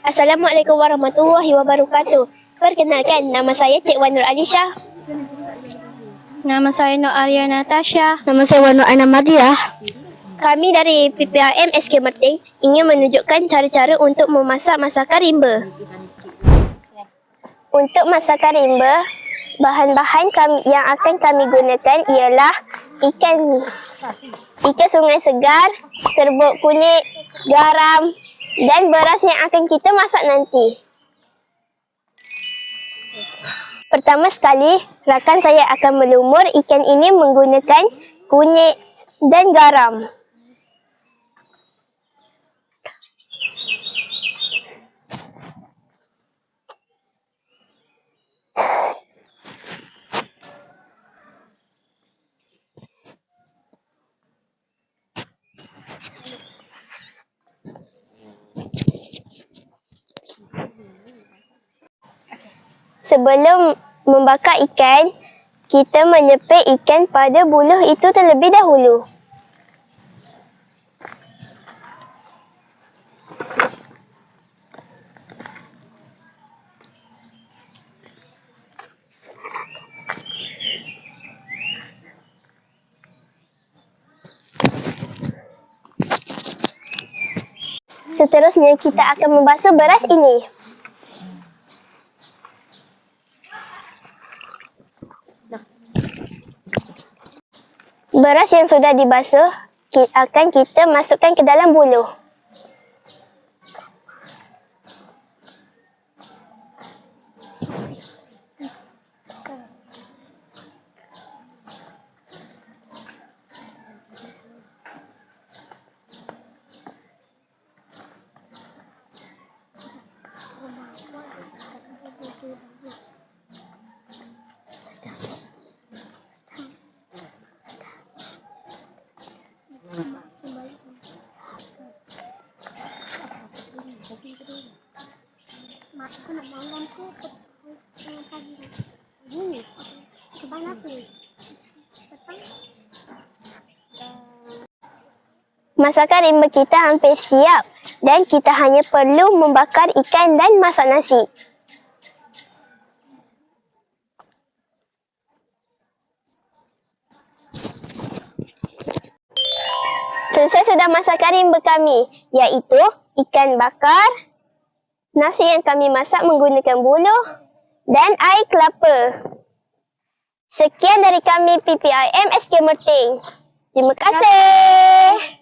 Assalamualaikum warahmatullahi wabarakatuh. Perkenalkan, nama saya Cik Wan Nur Alisha. Nama saya Nur Arya Natasha. Nama saya Wan Nur Aina Mardiah. Kami dari PPIM SK Merting ingin menunjukkan cara-cara untuk memasak masakan rimba. Untuk masakan rimba, bahan-bahan yang akan kami gunakan ialah ikan sungai segar, serbuk kulit, garam dan beras yang akan kita masak nanti. Pertama sekali, rakan saya akan melumur ikan ini menggunakan kunyit dan garam. Sebelum membakar ikan, kita menyepit ikan pada buluh itu terlebih dahulu. Seterusnya, kita akan membasuh beras ini. Beras yang sudah dibasuh akan kita masukkan ke dalam buluh. Masakan rimba kita hampir siap dan kita hanya perlu membakar ikan dan masak nasi. Selesai sudah masakan rimba kami, iaitu ikan bakar, nasi yang kami masak menggunakan buluh dan air kelapa. Sekian dari kami PPIM SK Merting. Terima kasih.